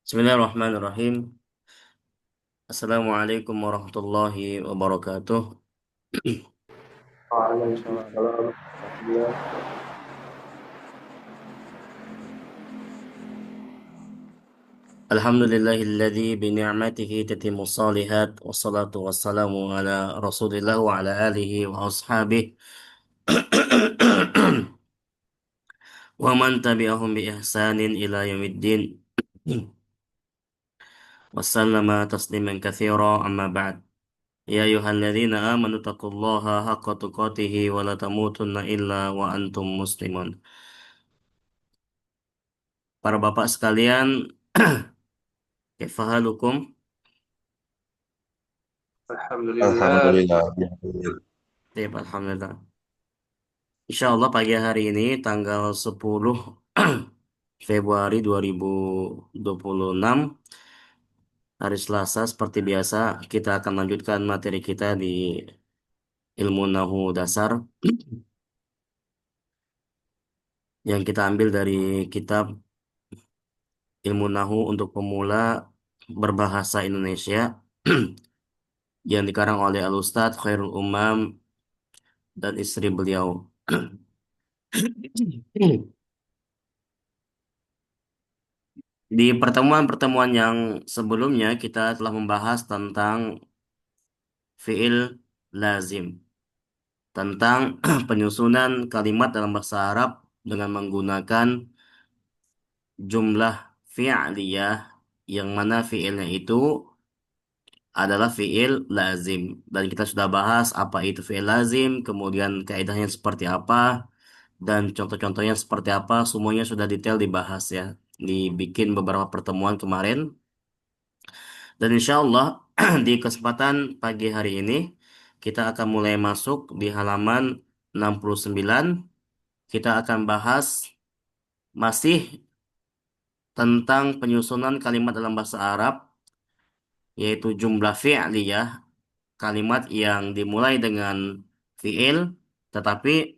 Bismillahirrahmanirrahim. Assalamualaikum warahmatullahi wabarakatuh. Waalaikumsalam. Alhamdulillah. Alhamdulillahilladzi bini'matihi tatimmu shalihat wassalatu wassalamu ala Rasulillah wa ala alihi wa ashabihi wa man tabi'ahum bi ihsanin ila yaumiddin. Wassallama tasliman katsira amma ba'd. Ya ayyuhalladzina amanu taqullaha haqqa tuqatih wa la tamutunna illa wa antum muslimun. Para bapak sekalian, kaifa halukum? Alhamdulillah. Alhamdulillah. Baik, alhamdulillah. Insya Allah pagi hari ini tanggal 10 Februari 2026 hari Selasa seperti biasa kita akan lanjutkan materi kita di ilmu Nahu dasar yang kita ambil dari kitab Ilmu Nahu untuk Pemula Berbahasa Indonesia yang dikarang oleh Al-Ustadz Khairul Umam dan istri beliau. Di pertemuan-pertemuan yang sebelumnya kita telah membahas tentang fiil lazim, tentang penyusunan kalimat dalam bahasa Arab dengan menggunakan jumlah fi'liyah yang mana fiilnya itu adalah fiil lazim. Dan kita sudah bahas apa itu fiil lazim, kemudian kaidahnya seperti apa, dan contoh-contohnya seperti apa, semuanya sudah detail dibahas ya. Dibikin beberapa pertemuan kemarin. Dan insya Allah di kesempatan pagi hari ini kita akan mulai masuk di halaman 69. Kita akan bahas masih tentang penyusunan kalimat dalam bahasa Arab, yaitu jumlah fi'liyah, kalimat yang dimulai dengan fi'il, tetapi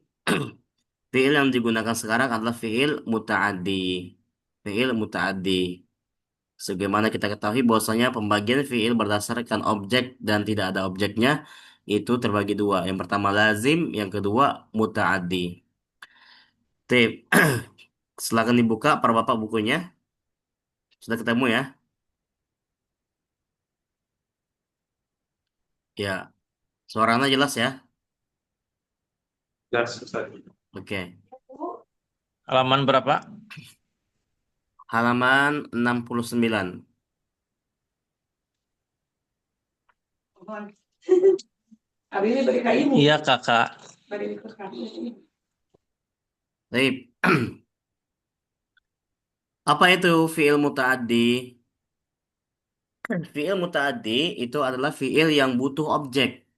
fi'il yang digunakan sekarang adalah fi'il muta'addi. Fi'il muta'addi. Sebagaimana kita ketahui bahwasanya pembagian fiil berdasarkan objek dan tidak ada objeknya itu terbagi dua. Yang pertama lazim, yang kedua muta'addi. Tip. Silakan dibuka para bapak bukunya. Sudah ketemu ya? Ya. Suaranya jelas ya? Jelas, Ustaz. Oke. Halaman berapa? Halaman 69. Iya, Kakak. Tip. Apa itu fiil muta'addi? Fiil muta'addi itu adalah fiil yang butuh objek.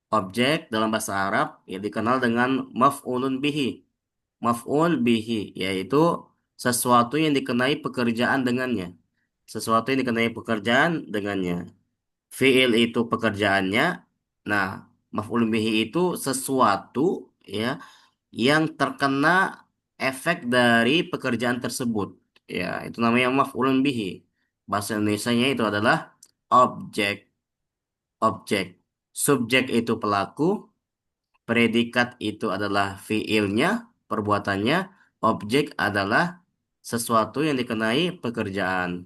Objek dalam bahasa Arab yang dikenal dengan maf'ulun bihi. Maf'ul bihi, yaitu sesuatu yang dikenai pekerjaan dengannya. Sesuatu yang dikenai pekerjaan dengannya. Fi'il itu pekerjaannya. Nah, maf'ul bihi itu sesuatu ya yang terkena efek dari pekerjaan tersebut. Ya, itu namanya maf'ulun bihi. Bahasa Indonesianya itu adalah objek. Objek. Subjek itu pelaku, predikat itu adalah fiilnya, perbuatannya, objek adalah sesuatu yang dikenai pekerjaan.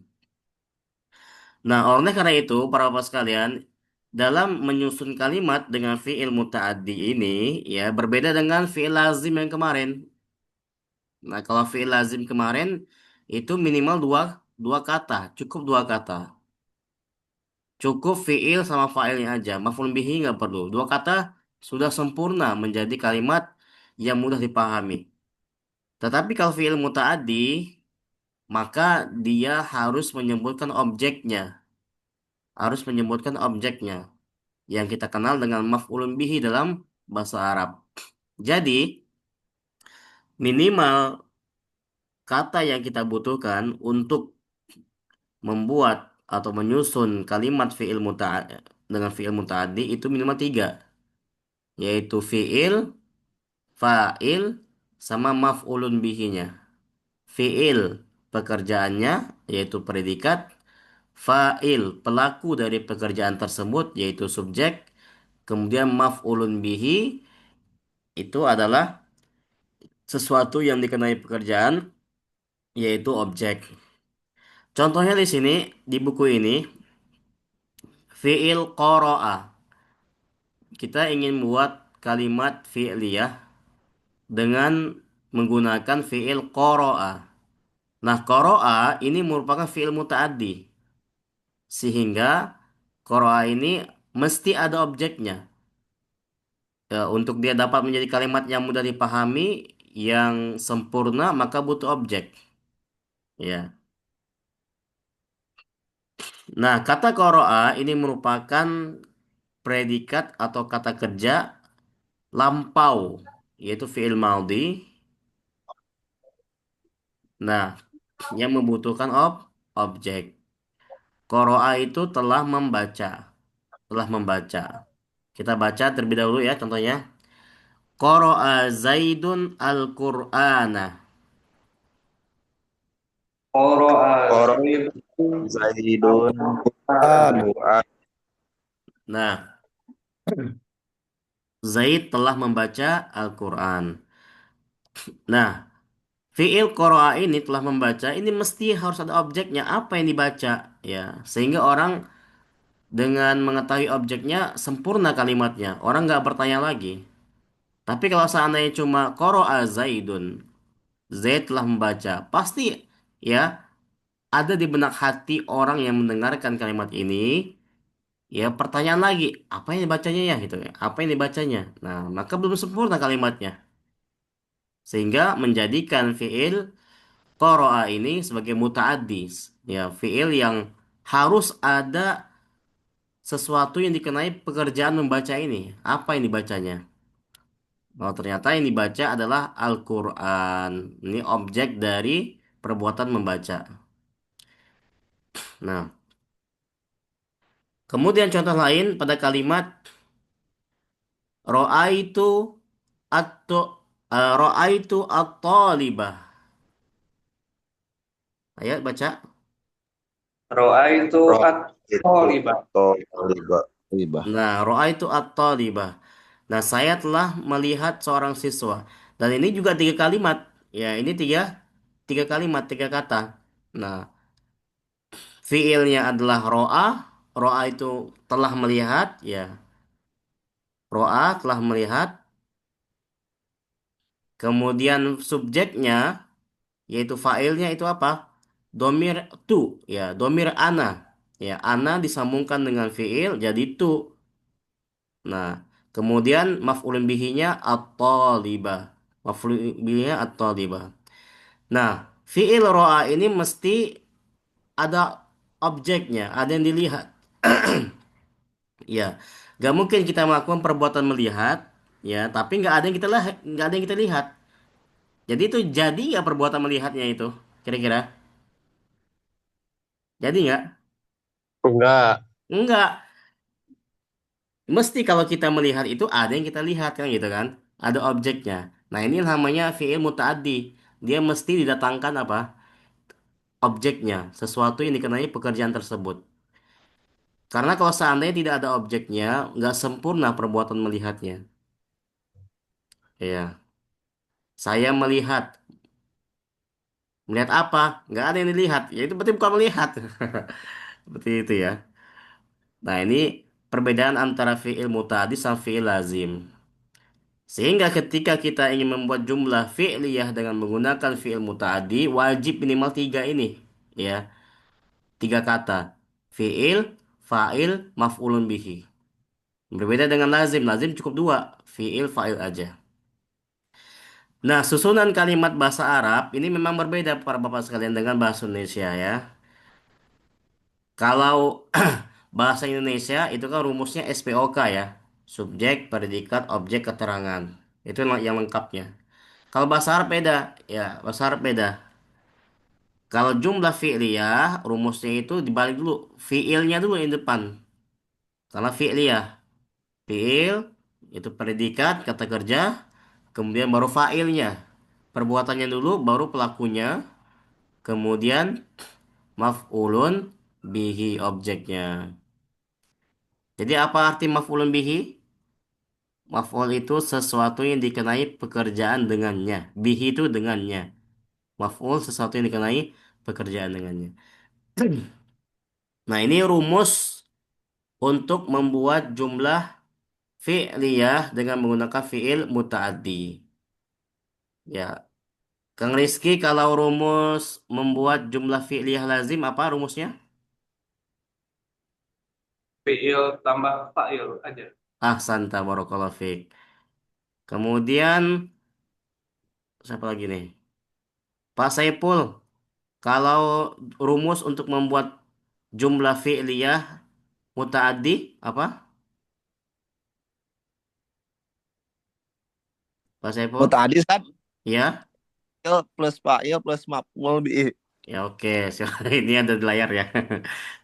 Nah, oleh karena itu, para bapak sekalian, dalam menyusun kalimat dengan fiil muta'addi ini, ya berbeda dengan fiil lazim yang kemarin. Nah, kalau fiil lazim kemarin itu minimal dua kata, cukup dua kata. Cukup fiil sama fa'ilnya aja, maf'ul bihi nggak perlu. Dua kata sudah sempurna menjadi kalimat yang mudah dipahami. Tetapi kalau fiil muta'addi, maka dia harus menyebutkan objeknya. Harus menyebutkan objeknya. Yang kita kenal dengan maf'ulun bihi dalam bahasa Arab. Jadi, minimal kata yang kita butuhkan untuk membuat atau menyusun kalimat fiil dengan fiil muta'addi itu minimal tiga. Yaitu fiil, fa'il, sama maf'ulun bihinya. Fiil pekerjaannya, yaitu predikat, fa'il, pelaku dari pekerjaan tersebut, yaitu subjek, kemudian maf'ulun bihi, itu adalah sesuatu yang dikenai pekerjaan, yaitu objek. Contohnya di sini, di buku ini, fi'il qoro'a. Kita ingin buat kalimat fi'liyah dengan menggunakan fi'il qoro'a. Nah, qoro'a ini merupakan fi'il muta'addi. Sehingga qoro'a ini mesti ada objeknya. Ya, untuk dia dapat menjadi kalimat yang mudah dipahami, yang sempurna, maka butuh objek. Ya. Nah, kata qoro'a ini merupakan predikat atau kata kerja lampau, yaitu fi'il maudi. Nah, yang membutuhkan objek. Qoro'a itu telah membaca, telah membaca. Kita baca terlebih dahulu ya contohnya. Qoro'a Zaidun al-Qur'ana. Qara'a Qara Zaidun Zaidun Al-Qur'an. Al-Qur'an. Nah, Zaid telah membaca Al-Quran. Nah, fi'il qoro'a ini telah membaca, ini mesti harus ada objeknya. Apa yang dibaca? Ya, sehingga orang dengan mengetahui objeknya sempurna kalimatnya. Orang nggak bertanya lagi. Tapi kalau seandainya cuma qoro'a Zaidun, Zaid telah membaca, pasti ya ada di benak hati orang yang mendengarkan kalimat ini, ya pertanyaan lagi, apa yang dibacanya ya gitu ya, apa yang dibacanya. Nah, maka belum sempurna kalimatnya. Sehingga menjadikan fiil qoro'a ini sebagai muta'addis, ya fiil yang harus ada sesuatu yang dikenai pekerjaan membaca ini. Apa yang dibacanya? Oh, ternyata yang dibaca adalah Al-Quran. Ini objek dari perbuatan membaca. Nah, kemudian contoh lain pada kalimat ro'aitu atau ro'aitu at-talibah. Ayo baca. Ra'aitu Ra itu at-talibah. atau riba riba. Nah, ro'aitu at-talibah. Nah, saya telah melihat seorang siswa. Dan ini juga tiga kalimat. Ya, ini tiga kalimat, tiga kata. Nah, fiilnya adalah ro'a. Ro'a itu telah melihat. Ya, ro'a telah melihat. Kemudian subjeknya, yaitu fa'ilnya itu apa? Domir tu. Ya, domir ana. Ya, ana disambungkan dengan fiil jadi tu. Nah, kemudian maf'ulun bihinya at-talibah. Maf'ulun bihinya at-talibah. Nah, fi'il ro'a ini mesti ada objeknya, ada yang dilihat. Ya, gak mungkin kita melakukan perbuatan melihat, ya, tapi nggak ada yang kita lihat. Jadi itu jadi nggak perbuatan melihatnya itu, kira-kira? Jadi nggak? Enggak. Nggak. Mesti kalau kita melihat itu ada yang kita lihat kan gitu kan? Ada objeknya. Nah, ini namanya fi'il muta'addi. Dia mesti didatangkan apa? Objeknya, sesuatu yang dikenai pekerjaan tersebut. Karena kalau seandainya tidak ada objeknya, nggak sempurna perbuatan melihatnya. Ya, saya melihat. Melihat apa? Nggak ada yang dilihat. Ya itu berarti bukan melihat. Seperti itu ya. Nah, ini perbedaan antara fi'il muta'addi sama fi'il lazim. Sehingga ketika kita ingin membuat jumlah fi'liyah dengan menggunakan fi'il muta'addi, wajib minimal tiga ini. Ya, tiga kata. Fi'il, fa'il, maf'ulun bihi. Berbeda dengan lazim. Lazim cukup dua. Fi'il, fa'il aja. Nah, susunan kalimat bahasa Arab ini memang berbeda para bapak sekalian dengan bahasa Indonesia ya. Kalau bahasa Indonesia itu kan rumusnya SPOK ya. Subjek, predikat, objek, keterangan. Itu yang lengkapnya. Kalau bahasa Arab beda, ya bahasa Arab beda. Kalau jumlah fi'liyah, rumusnya itu dibalik dulu. Fi'ilnya dulu yang depan. Karena fi'liyah. Fi'il itu predikat, kata kerja. Kemudian baru fa'ilnya. Perbuatannya dulu, baru pelakunya. Kemudian maf'ulun bihi objeknya. Jadi apa arti maf'ulun bihi? Maf'ul itu sesuatu yang dikenai pekerjaan dengannya. Bihi itu dengannya. Maf'ul sesuatu yang dikenai pekerjaan dengannya. Nah, ini rumus untuk membuat jumlah fi'liyah dengan menggunakan fi'il muta'addi. Ya, Kang Rizky, kalau rumus membuat jumlah fi'liyah lazim apa rumusnya? Fiil tambah fa'il aja. Ahsanta barakallahu fiik. Kemudian siapa lagi nih? Pak Saipul, kalau rumus untuk membuat jumlah fi'liyah muta'addi apa? Pak Saipul? Muta'addi kan Ya? fa'il plus fa'il plus maf'ul bihi. Ya oke, siap. Ini ada di layar ya.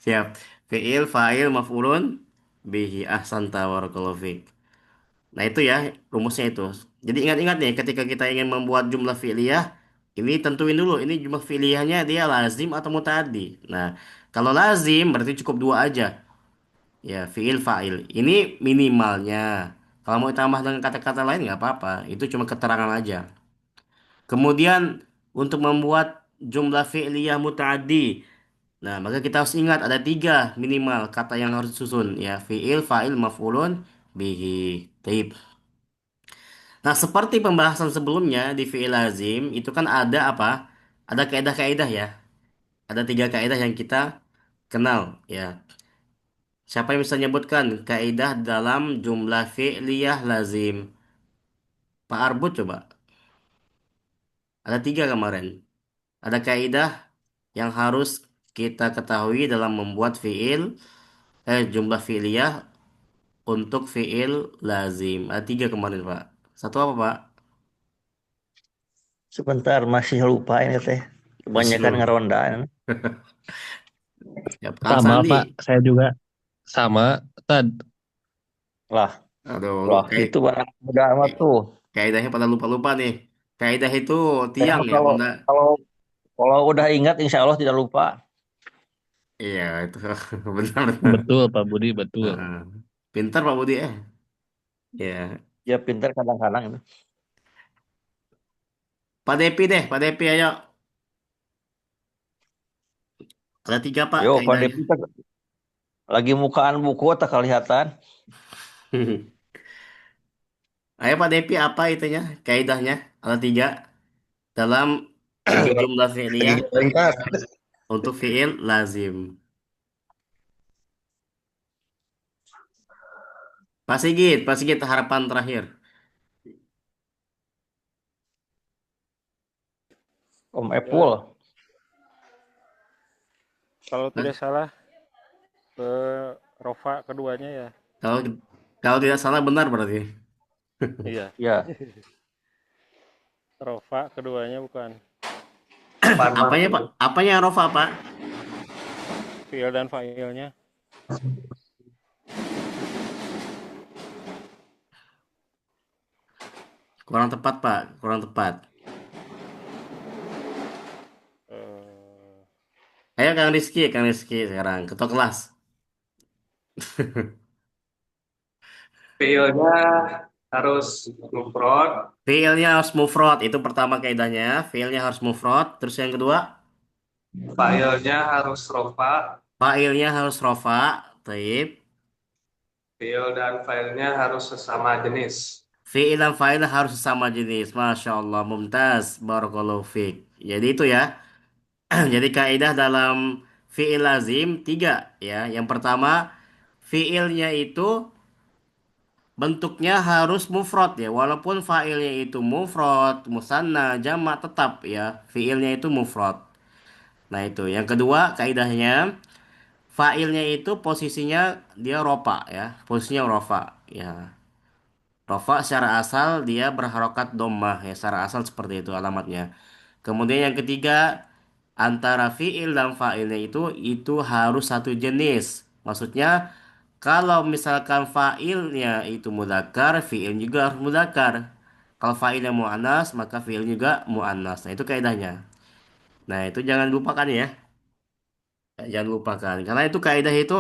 Siap. Fi'il, fa'il, maf'ulun, bihi, ahsanta barakallahu fiik. Nah itu ya rumusnya itu. Jadi ingat-ingat nih ketika kita ingin membuat jumlah fi'liyah, ini tentuin dulu ini jumlah fi'liyahnya dia lazim atau muta'addi. Nah kalau lazim berarti cukup dua aja. Ya fi'il fa'il. Ini minimalnya. Kalau mau ditambah dengan kata-kata lain nggak apa-apa. Itu cuma keterangan aja. Kemudian untuk membuat jumlah fi'liyah muta'addi. Nah maka kita harus ingat ada tiga minimal kata yang harus disusun. Ya fi'il, fa'il, maf'ulun, bihi. Taib. Nah, seperti pembahasan sebelumnya di fi'il lazim, itu kan ada apa? Ada kaidah-kaidah ya. Ada tiga kaidah yang kita kenal ya. Siapa yang bisa menyebutkan kaidah dalam jumlah fi'liyah lazim? Pak Arbut coba. Ada tiga kemarin. Ada kaidah yang harus kita ketahui dalam membuat jumlah fi'liyah untuk fi'il lazim. Ada tiga kemarin, Pak. Satu apa, Pak? Sebentar, masih lupa ini teh. Masih Kebanyakan dulu. ngeronda. Ya, Kang Sama Sandi. Pak, saya juga sama. Tad, Lah, Aduh, lu lah kayak itu barang mudah amat tuh. kaidahnya pada lupa-lupa nih. Kaidah itu Saya tiang mah ya, kalau benda. kalau kalau udah ingat, insya Allah tidak lupa. Iya, itu benar. betul Pak Budi, betul. Heeh. Pintar Pak Budi eh. Ya. Ya pintar kadang-kadang itu. Pak Depi deh, Pak Depi ayo. Ada tiga Pak Yo, Pak kaidahnya. Depi teh lagi mukaan buku tak kelihatan. Ayo Pak Depi apa itunya? Kaidahnya ada tiga dalam jumlah Lagi fi'liyah lengkap. untuk fi'il lazim. Pak Sigit harapan terakhir. Om Ya, Epul. kalau Hah? tidak salah ke Rofa keduanya ya. Kalau kalau tidak salah benar berarti. Iya, Ya, Rofa keduanya bukan Apanya Pak? Apanya Rofa Pak? fiil dan fa'ilnya. Kurang tepat Pak, kurang tepat. Eh, Ayo Kang Rizky sekarang ketua kelas. Fiilnya harus mufrad, Fiilnya harus mufrad, itu pertama kaidahnya. Fiilnya harus mufrad. Terus yang kedua, fa'ilnya harus rofa, fa'ilnya harus rofa. Taib. fiil dan fa'ilnya harus sesama jenis. Fiil dan fa'il harus sama jenis. Masya Allah, mumtaz. Barakallahu fiik. Jadi itu ya. Jadi kaidah dalam fiil lazim tiga ya. Yang pertama, fiilnya itu bentuknya harus mufrad ya. Walaupun fa'ilnya itu mufrad, musanna, jamak tetap ya. Fiilnya itu mufrad. Nah itu. Yang kedua kaidahnya fa'ilnya itu posisinya dia rofa ya. Posisinya rofa ya. Rofa secara asal dia berharokat dommah ya. Secara asal seperti itu alamatnya. Kemudian yang ketiga antara fi'il dan fa'ilnya itu harus satu jenis. Maksudnya kalau misalkan fa'ilnya itu mudzakkar, fi'il juga harus mudzakkar. Kalau fa'ilnya mu'annas, maka fi'il juga mu'annas. Nah, itu kaidahnya. Nah, itu jangan lupakan ya. Jangan lupakan. Karena itu kaidah itu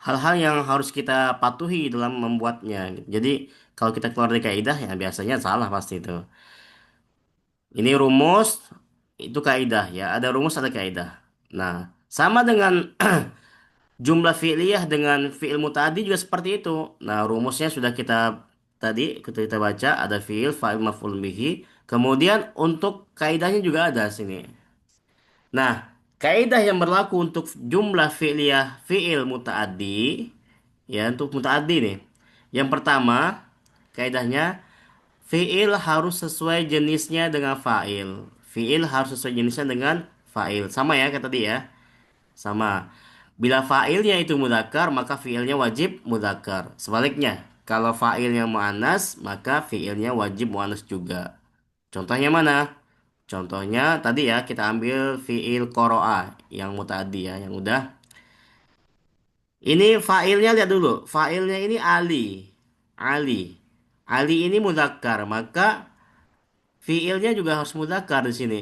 hal-hal yang harus kita patuhi dalam membuatnya. Jadi kalau kita keluar dari kaidah ya biasanya salah pasti itu. Ini rumus, itu kaidah ya. Ada rumus, ada kaidah. Nah, sama dengan jumlah fi'liyah dengan fi'il muta'addi juga seperti itu. Nah, rumusnya sudah kita baca ada fi'il, fa'il, maf'ul bihi. Kemudian untuk kaidahnya juga ada sini. Nah, kaidah yang berlaku untuk jumlah fi'liyah fi'il muta'addi ya untuk muta'addi nih. Yang pertama, kaidahnya fi'il harus sesuai jenisnya dengan fa'il. Fi'il harus sesuai jenisnya dengan fa'il. Sama ya kata dia ya. Sama. Bila fa'ilnya itu mudzakkar, maka fi'ilnya wajib mudzakkar. Sebaliknya, kalau fa'ilnya muannas, maka fi'ilnya wajib muannas juga. Contohnya mana? Contohnya tadi ya kita ambil fi'il qoro'a yang muta'addi ya, yang udah. Ini fa'ilnya lihat dulu. Fa'ilnya ini Ali. Ali. Ali ini mudzakkar, maka fi'ilnya juga harus mudzakkar di sini.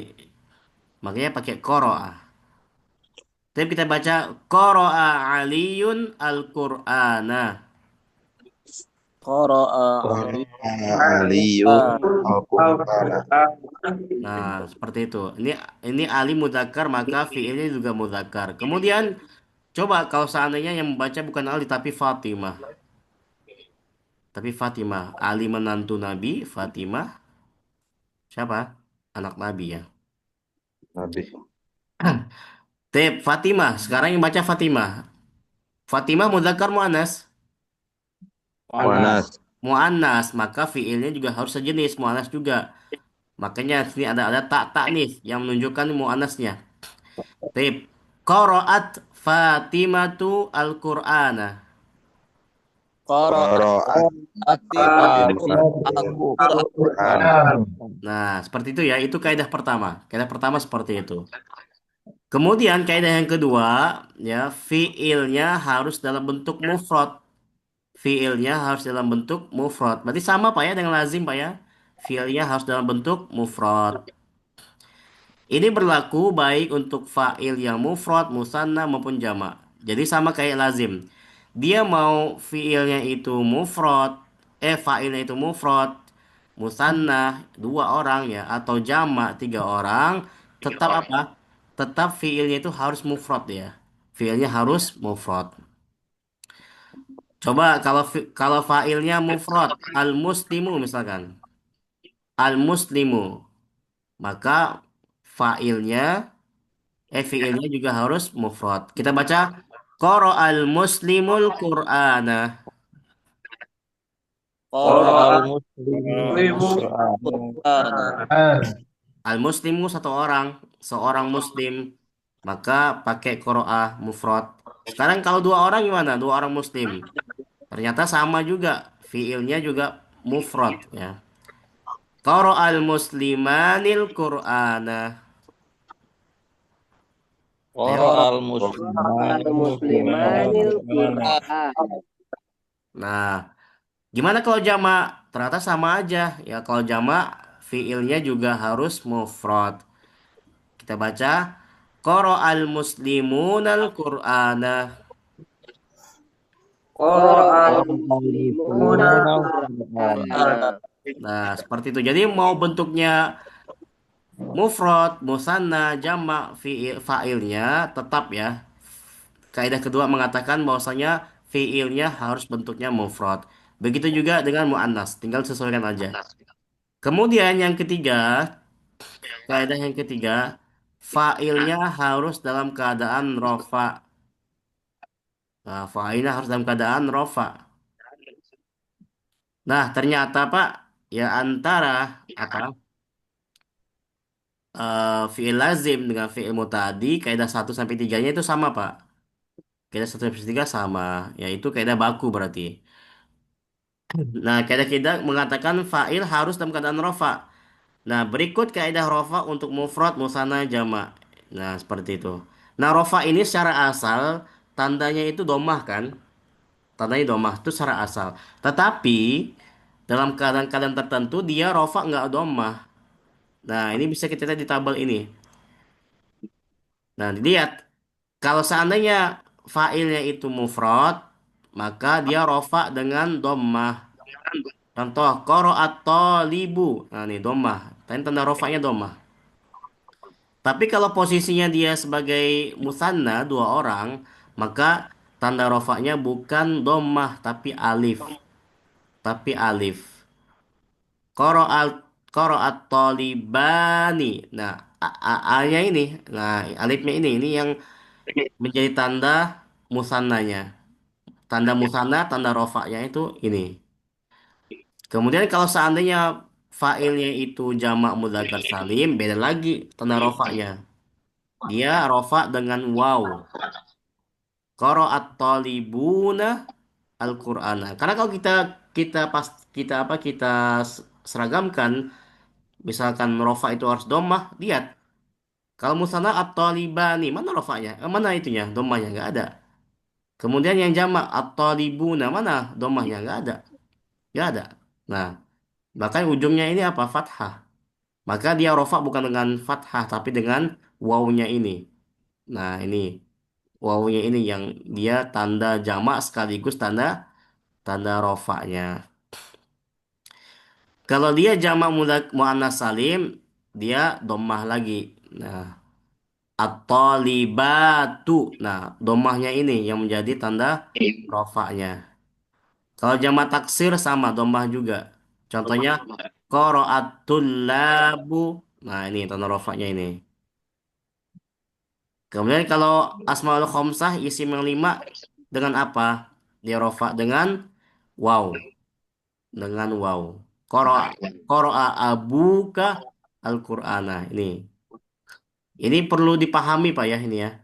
Makanya pakai qoro'a. Tapi kita baca qoro'a Aliyun al-Qur'ana. Qara'a Ali Aliyun Al-Qur'ana. Nah, seperti itu. Ini Ali mudzakkar, maka fi'ilnya juga mudzakkar. Kemudian coba kalau seandainya yang membaca bukan Ali tapi Fatimah. Tapi Fatimah, Ali menantu Nabi, Fatimah siapa? Anak Nabi ya. Nabi. Fatimah, sekarang yang baca Fatimah. Fatimah mudzakkar muannas. Muannas. Muannas. Muannas, maka fiilnya juga harus sejenis muannas juga. Makanya sini ada tak nih yang menunjukkan muannasnya. Tip. Qara'at Fatimatu Al-Qur'ana. Qara'a Qara'a Fatimah Fatimah Al-Qur'an. Al-Qur'an. Nah, seperti itu ya. Itu kaidah pertama. Kaidah pertama seperti itu. Kemudian kaidah yang kedua, ya, fiilnya harus dalam bentuk mufrad. Fiilnya harus dalam bentuk mufrad. Berarti sama Pak ya dengan lazim Pak ya. Fiilnya harus dalam bentuk mufrad. Ini berlaku baik untuk fa'il yang mufrad, musanna maupun jama'. Jadi sama kayak lazim. Dia mau fiilnya itu mufrad, fa'ilnya itu mufrad, musanna dua orang ya, atau jama' tiga orang, tetap apa? Tetap fiilnya itu harus mufrad ya. Fiilnya harus mufrad. Coba kalau fa'ilnya mufrad, al-muslimu misalkan. Al-muslimu, maka fa'ilnya fiilnya juga harus mufrad. Kita baca al muslimul Qur'ana. Qara'al Muslimu muslimu Qur'ana. Al muslimu satu orang, seorang muslim, maka pakai qoro'ah mufrad. Sekarang kalau dua orang gimana? Dua orang muslim. Ternyata sama juga, fiilnya juga mufrad ya. Al muslimanil Qur'ana. Ayo. Qara'al muslimanu Muslimanil Qur'an. Qur'an. Nah, gimana kalau jamak? Ternyata sama aja. Ya, kalau jamak fiilnya juga harus mufrad. Kita baca al muslimunal Qur'ana. Qara'al Qara'al muslimuna muslimuna Qur'ana. Qur'ana. Nah, seperti itu. Jadi mau bentuknya mufrad, musanna, jamak, fa'ilnya tetap ya. Kaidah kedua mengatakan bahwasanya fiilnya harus bentuknya mufrad. Begitu juga dengan muannas, tinggal sesuaikan aja. Kemudian yang ketiga, kaidah yang ketiga, fa'ilnya harus dalam keadaan rofa. Nah, fa'ilnya harus dalam keadaan rofa. Nah, ternyata Pak, ya antara apa? Fi'il lazim dengan fi'il mutadi, kaidah satu sampai 3-nya itu sama, Pak. Kaidah 1 sampai 3 sama, yaitu kaidah baku berarti. Nah, kaidah kita mengatakan fa'il harus dalam keadaan rofa. Nah, berikut kaidah rofa untuk mufrad, musanna, jama'. Nah, seperti itu. Nah, rofa ini secara asal tandanya itu domah kan? Tandanya domah itu secara asal. Tetapi dalam keadaan-keadaan tertentu dia rofa nggak domah. Nah, ini bisa kita lihat di tabel ini. Nah, dilihat kalau seandainya fa'ilnya itu mufrad, maka dia rofa dengan dommah. Contoh, qaraat talibu. Nah, ini dommah. Tadi tanda rofanya dommah. Tapi kalau posisinya dia sebagai musanna, dua orang, maka tanda rofaknya bukan dommah, tapi alif. Tapi alif. Qaraat qaraat talibani. Nah, A-nya ini, nah alifnya ini yang menjadi tanda musannanya. Tanda musanna, tanda rofaknya itu ini. Kemudian kalau seandainya fa'ilnya itu jamak mudzakkar salim, beda lagi tanda rofaknya. Dia rofa dengan waw. Qara'at talibuna Al-Qur'ana. Karena kalau kita kita pas kita apa kita seragamkan, misalkan rofa itu harus dhammah, lihat. Kalau musanna at-talibani, mana rofanya? Mana itunya? Dhammahnya nggak ada. Kemudian yang jamak at-talibuna, mana dhammahnya? Nggak ada. Nggak ada. Nah, bahkan ujungnya ini apa? Fathah. Maka dia rofa bukan dengan fathah, tapi dengan wawnya ini. Nah, ini wawunya ini yang dia tanda jamak sekaligus tanda tanda rofaknya. Kalau dia jamak muannas salim, dia dommah lagi. Nah, at-talibatu. Nah, dommahnya ini yang menjadi tanda rofaknya. Kalau jamak taksir sama dommah juga. Contohnya qara'atul labu. Nah, ini tanda rofaknya ini. Kemudian kalau asmaul khomsah isim yang lima dengan apa? Dia rofa dengan wow, dengan wow. Qara'a abuka Al-Qur'ana. Ini perlu dipahami Pak ya ini ya.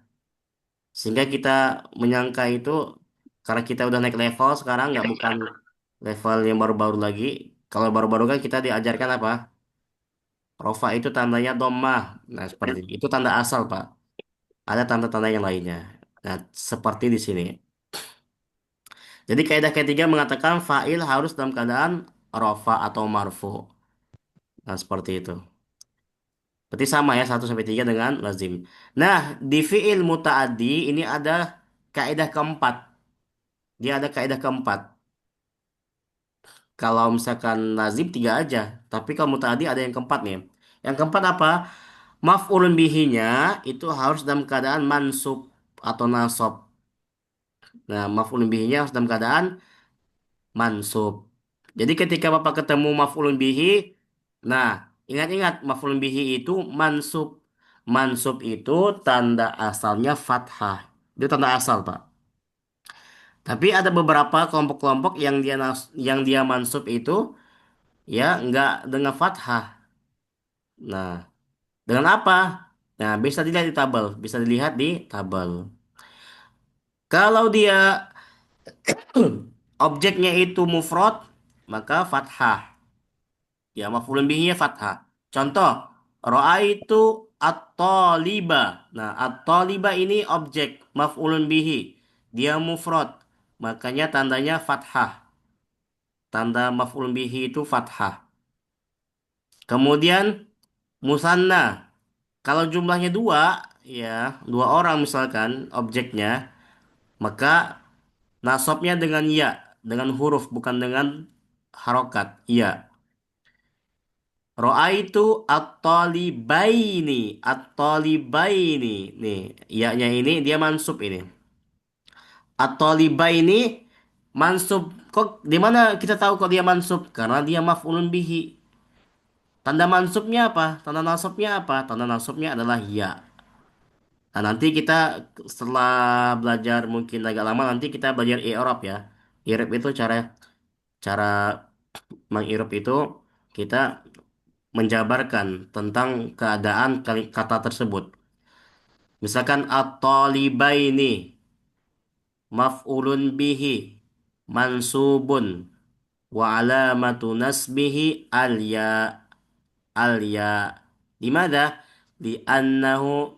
Sehingga kita menyangka itu karena kita udah naik level sekarang nggak bukan level yang baru-baru lagi. Kalau baru-baru kan kita diajarkan apa? Rofa itu tandanya dhammah. Nah, seperti itu. Itu tanda asal, Pak. Ada tanda-tanda yang lainnya. Nah, seperti di sini. Jadi kaidah ketiga mengatakan fa'il harus dalam keadaan rofa atau marfu. Nah, seperti itu. Berarti sama ya 1 sampai 3 dengan lazim. Nah, di fi'il muta'addi ini ada kaidah keempat. Dia ada kaidah keempat. Kalau misalkan lazim tiga aja, tapi kalau muta'addi ada yang keempat nih. Yang keempat apa? Maf'ulun bihinya itu harus dalam keadaan mansub atau nasab. Nah, maf'ulun bihinya harus dalam keadaan mansub. Jadi ketika Bapak ketemu maf'ulun bihi, nah, ingat-ingat maf'ulun bihi itu mansub. Mansub itu tanda asalnya fathah. Itu tanda asal, Pak. Tapi ada beberapa kelompok-kelompok yang dia mansub itu ya nggak dengan fathah. Nah, dengan apa? Nah, bisa dilihat di tabel, bisa dilihat di tabel. Kalau dia objeknya itu mufrad, maka fathah. Ya, maf'ulun bihi fathah. Contoh, itu at-taliba. Nah, at-taliba ini objek maf'ulun bihi. Dia mufrad. Makanya tandanya fathah. Tanda maf'ulun bihi itu fathah. Kemudian musanna. Kalau jumlahnya dua, ya, dua orang misalkan objeknya, maka nasabnya dengan ya, dengan huruf bukan dengan harokat. Ya. Ro'aitu at-talibaini. At-talibaini. Nih, ya-nya ini dia mansub ini. At-talibaini mansub. Kok di mana kita tahu kok dia mansub? Karena dia maf'ulun bihi. Tanda mansubnya apa? Tanda nasabnya apa? Tanda nasabnya adalah ya. Nah, nanti kita setelah belajar mungkin agak lama nanti kita belajar i'rab ya. I'rab itu cara cara mengirab itu kita menjabarkan tentang keadaan kata tersebut. Misalkan at-talibaini maf'ulun bihi mansubun wa alamatu nasbihi al-ya al-ya. Dimana? Li'annahu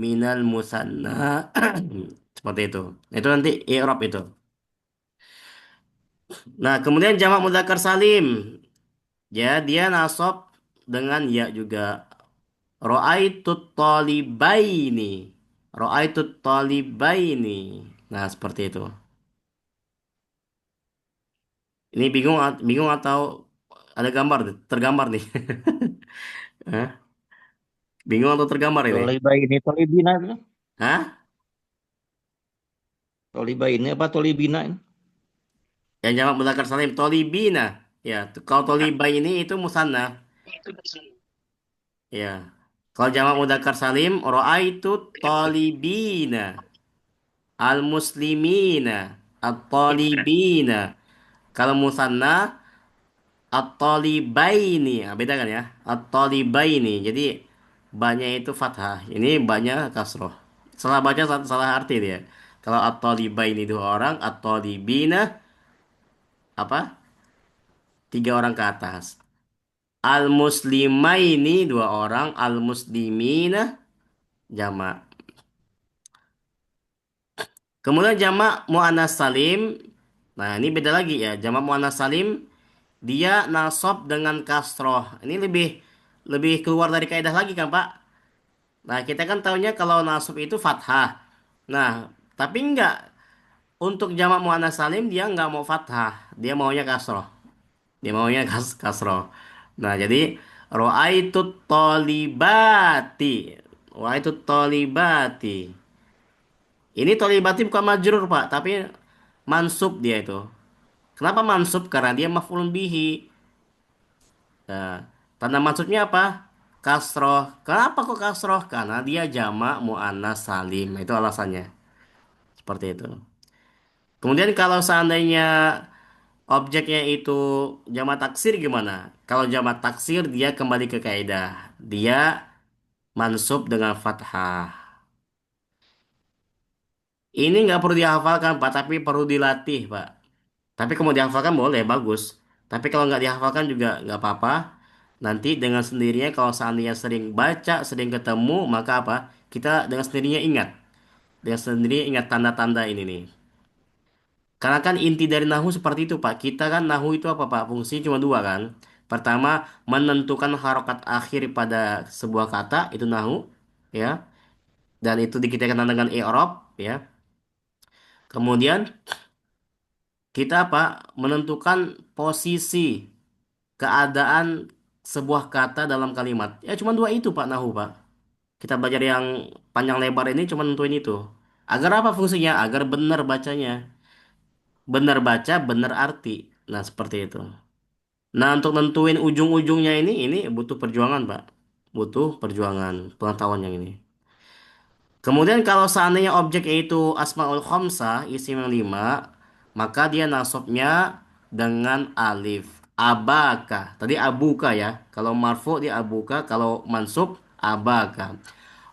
minal musanna. Seperti itu. Itu nanti i'rab itu. Nah, kemudian jamak mudzakkar salim. Ya, dia nasab dengan ya juga. Ra'aitut talibaini. Ra'aitut talibaini. Nah, seperti itu. Ini bingung atau ada gambar, tergambar nih. Hah? Bingung atau tergambar ini? Toliba ini Tolibina itu. Hah? Toliba ini apa Tolibina ini? Yang jamak mudzakkar salim tolibina. Ya, kalau toliba ini itu musanna. Ya. Kalau jamak mudzakkar salim ra'aitu tolibina, al-muslimina, at-talibina. Kalau musanna at-talibaini. Nah, beda kan ya? At-talibaini. Jadi banyak itu fathah. Ini banyak kasroh. Salah baca salah arti dia. Kalau at-talibaini dua orang, at-talibina apa? Tiga orang ke atas. Al-muslimaini dua orang, al-muslimina jamak. Kemudian jamak muannas salim. Nah, ini beda lagi ya. Jamak muannas salim dia nasab dengan kasroh. Ini lebih lebih keluar dari kaidah lagi kan, Pak? Nah, kita kan taunya kalau nasab itu fathah. Nah, tapi enggak. Untuk jamak muannas salim dia enggak mau fathah. Dia maunya kasroh. Dia maunya kasroh. Nah, jadi ro'aitut tolibati. Ro'aitut tolibati. Ini tolibati bukan majrur, Pak, tapi mansub dia itu. Kenapa mansub? Karena dia maf'ulun bihi. Nah, tanda mansubnya apa? Kasroh. Kenapa kok kasroh? Karena dia jamak muannas salim. Itu alasannya. Seperti itu. Kemudian kalau seandainya objeknya itu jamak taksir gimana? Kalau jamak taksir dia kembali ke kaidah. Dia mansub dengan fathah. Ini nggak perlu dihafalkan, Pak, tapi perlu dilatih, Pak. Tapi kalau dihafalkan boleh, bagus. Tapi kalau nggak dihafalkan juga nggak apa-apa. Nanti dengan sendirinya kalau seandainya sering baca, sering ketemu, maka apa? Kita dengan sendirinya ingat. Dengan sendirinya ingat tanda-tanda ini nih. Karena kan inti dari nahu seperti itu, Pak. Kita kan nahu itu apa, Pak? Fungsinya cuma dua kan. Pertama, menentukan harokat akhir pada sebuah kata, itu nahu, ya. Dan itu kita kenal dengan i'rab, ya. Kemudian kita apa? Menentukan posisi keadaan sebuah kata dalam kalimat. Ya cuma dua itu Pak Nahu Pak. Kita belajar yang panjang lebar ini cuma nentuin itu. Agar apa fungsinya? Agar benar bacanya. Benar baca, benar arti. Nah seperti itu. Nah untuk nentuin ujung-ujungnya ini butuh perjuangan Pak. Butuh perjuangan pengetahuan yang ini. Kemudian kalau seandainya objeknya itu Asmaul Khamsah, isim yang lima, maka dia nasabnya dengan alif. Abaka. Tadi abuka ya. Kalau marfu dia abuka, kalau mansub abaka.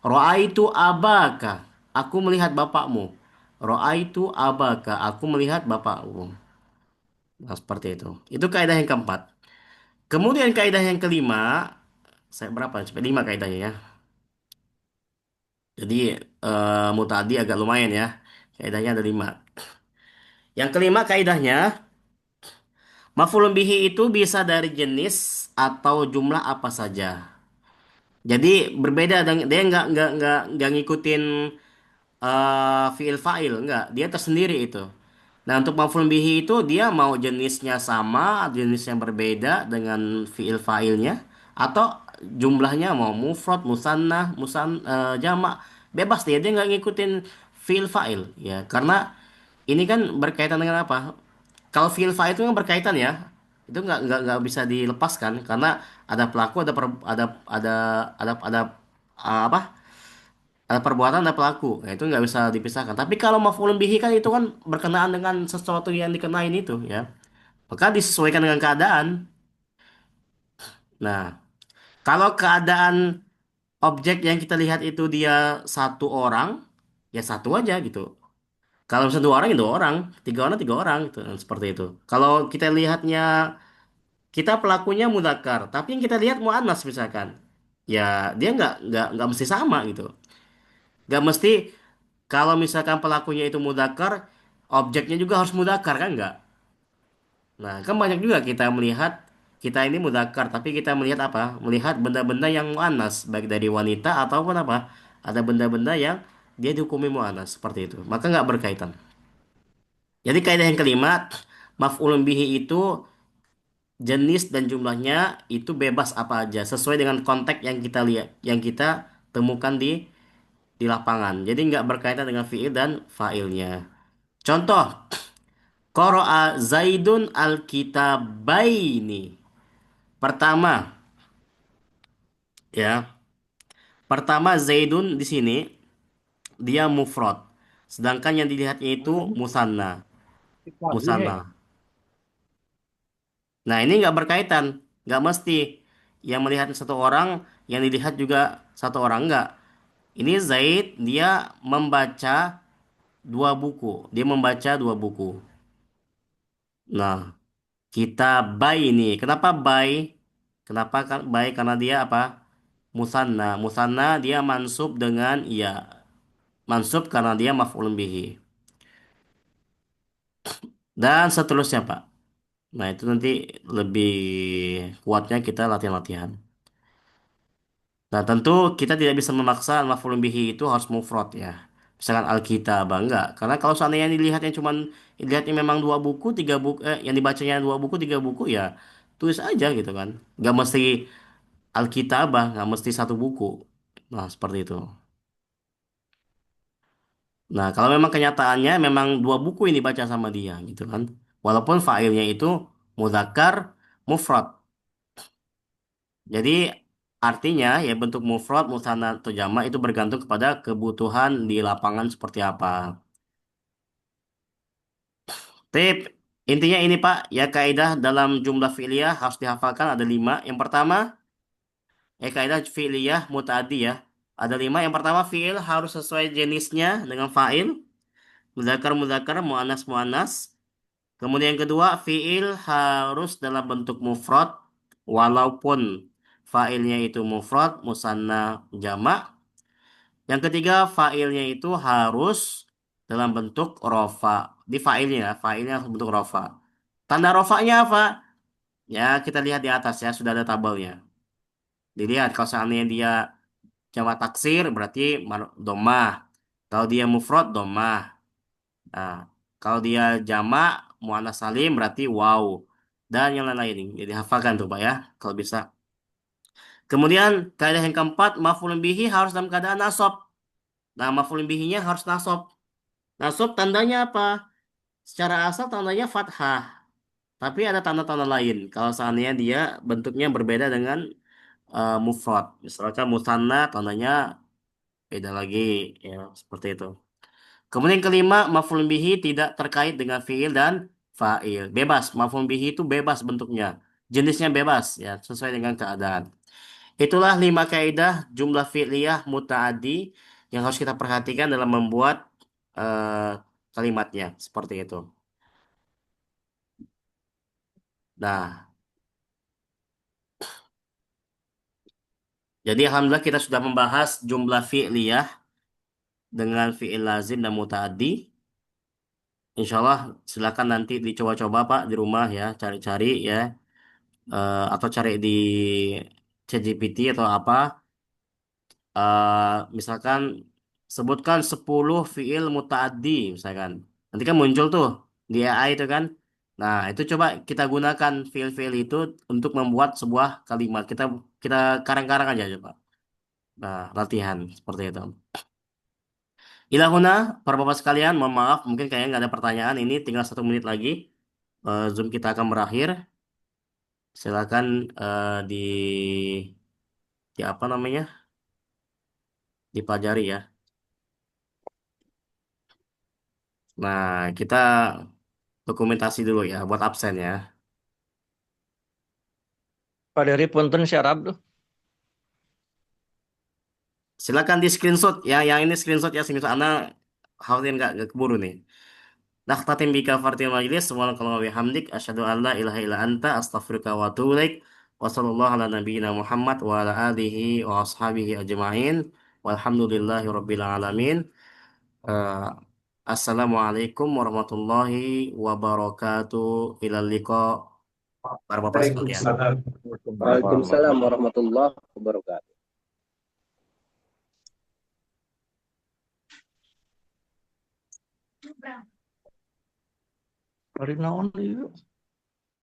Ra'aitu abaka. Aku melihat bapakmu. Ra'aitu abaka. Aku melihat bapakmu. Nah, seperti itu. Itu kaidah yang keempat. Kemudian kaidah yang kelima, saya berapa? Sampai lima kaidahnya ya. Jadi mutadi agak lumayan ya. Kaidahnya ada lima. Yang kelima kaidahnya, maf'ulun bihi itu bisa dari jenis atau jumlah apa saja. Jadi berbeda dengan dia nggak ngikutin fiil fa'il nggak. Dia tersendiri itu. Nah untuk maf'ulun bihi itu dia mau jenisnya sama, jenisnya berbeda dengan fiil fa'ilnya atau jumlahnya mau mufrad, musanna, jamak bebas dia nggak ngikutin fiil fa'il ya karena ini kan berkaitan dengan apa? Kalau fiil fa'il itu kan berkaitan ya. Itu nggak bisa dilepaskan karena ada pelaku, ada apa? Ada perbuatan, ada pelaku. Nah, itu nggak bisa dipisahkan. Tapi kalau maf'ulun bihi kan itu kan berkenaan dengan sesuatu yang dikenain itu ya. Maka disesuaikan dengan keadaan. Nah, kalau keadaan objek yang kita lihat itu dia satu orang, ya satu aja gitu. Kalau misalnya dua orang ya dua orang, tiga orang gitu, seperti itu. Kalau kita lihatnya kita pelakunya mudzakkar, tapi yang kita lihat muannas misalkan, ya dia nggak mesti sama gitu. Nggak mesti kalau misalkan pelakunya itu mudzakkar, objeknya juga harus mudzakkar kan nggak? Nah kan banyak juga kita melihat kita ini mudzakkar, tapi kita melihat apa? Melihat benda-benda yang muannas, baik dari wanita ataupun apa? Ada benda-benda yang dia dihukumi muannas seperti itu. Maka nggak berkaitan. Jadi kaidah yang kelima, maf'ulun bihi itu jenis dan jumlahnya itu bebas apa aja sesuai dengan konteks yang kita lihat, yang kita temukan di lapangan. Jadi nggak berkaitan dengan fiil dan fa'ilnya. Contoh, qara'a Zaidun al-kitabaini. Pertama, ya. Pertama Zaidun di sini dia mufrad. Sedangkan yang dilihatnya itu musanna. Musanna. Nah, ini nggak berkaitan. Nggak mesti yang melihat satu orang, yang dilihat juga satu orang. Nggak. Ini Zaid, dia membaca dua buku. Dia membaca dua buku. Nah, kita buy ini. Kenapa buy? Kenapa kan buy? Karena dia apa? Musanna. Musanna dia mansub dengan iya. Mansub karena dia maf'ulun bihi. Dan seterusnya, Pak. Nah, itu nanti lebih kuatnya kita latihan-latihan. Nah, tentu kita tidak bisa memaksa maf'ulun bihi itu harus mufrad ya. Misalkan Alkitab, enggak. Karena kalau seandainya dilihatnya cuman dilihatnya memang dua buku, tiga buku, yang dibacanya dua buku, tiga buku ya tulis aja gitu kan. Nggak mesti Alkitabah, nggak mesti satu buku. Nah, seperti itu. Nah, kalau memang kenyataannya memang dua buku ini dibaca sama dia gitu kan. Walaupun failnya itu mudzakkar mufrad. Jadi artinya ya bentuk mufrad, musanna atau jamak itu bergantung kepada kebutuhan di lapangan seperti apa. Tip intinya ini Pak, ya kaidah dalam jumlah fi'liyah harus dihafalkan ada lima. Yang pertama, kaidah fi'liyah muta'addi ya. Ada lima. Yang pertama fi'il harus sesuai jenisnya dengan fa'il. Muzakkar muzakkar, muannas muannas. Kemudian yang kedua, fi'il harus dalam bentuk mufrad walaupun fa'ilnya itu mufrad, musanna, jamak. Yang ketiga, fa'ilnya itu harus dalam bentuk rofa. Di fa'ilnya, fa'ilnya harus bentuk rofa. Tanda rofanya apa? Ya, kita lihat di atas ya, sudah ada tabelnya. Dilihat, kalau seandainya dia jamak taksir, berarti domah. Kalau dia mufrad, domah. Nah, kalau dia jamak, muannas salim, berarti wow. Dan yang lain-lain. Jadi hafalkan tuh, Pak ya, kalau bisa. Kemudian, kaidah yang keempat, maf'ulun bihi harus dalam keadaan nasab. Nah, maf'ulun bihinya harus nasab. Nasab tandanya apa? Secara asal tandanya fathah. Tapi ada tanda-tanda lain. Kalau seandainya dia bentuknya berbeda dengan mufrad. Misalkan musanna tandanya beda lagi. Ya, seperti itu. Kemudian yang kelima, maf'ul bihi tidak terkait dengan fiil dan fa'il. Bebas. Maf'ul bihi itu bebas bentuknya. Jenisnya bebas. Ya, sesuai dengan keadaan. Itulah lima kaidah jumlah fi'liyah muta'addi yang harus kita perhatikan dalam membuat kalimatnya. Seperti itu. Nah, jadi alhamdulillah kita sudah membahas jumlah fi'liyah dengan fi'il lazim dan muta'addi. Insya Allah silakan nanti dicoba-coba Pak di rumah ya, cari-cari ya, atau cari di ChatGPT atau apa. Misalkan sebutkan 10 fi'il muta'addi misalkan. Nanti kan muncul tuh di AI itu kan. Nah, itu coba kita gunakan fi'il-fi'il itu untuk membuat sebuah kalimat. Kita kita karang-karang aja coba. Nah, latihan seperti itu. Ilahuna, para bapak sekalian, mohon maaf, mungkin kayaknya nggak ada pertanyaan. Ini tinggal 1 menit lagi. Zoom kita akan berakhir. Silakan di apa namanya, dipelajari ya. Nah, kita dokumentasi dulu ya, buat absen ya. Pak Dery punten syarab tuh. Silakan di screenshot ya, yang ini screenshot ya, screenshot Anda khawatir nggak keburu nih. Nakhtatim bika fartil majlis, subhanakallah wa bihamdik, asyhadu an la ilaha illa anta, astaghfiruka wa atubu ilaik. Wa sallallahu ala nabiyyina Muhammad wa ala alihi wa ashabihi ajma'in. Walhamdulillahi rabbil alamin. Eh, Assalamualaikum warahmatullahi wabarakatuh. Ilal liqa. para bapak sekalian. Waalaikumsalam warahmatullahi wabarakatuh. Hari naon ieu?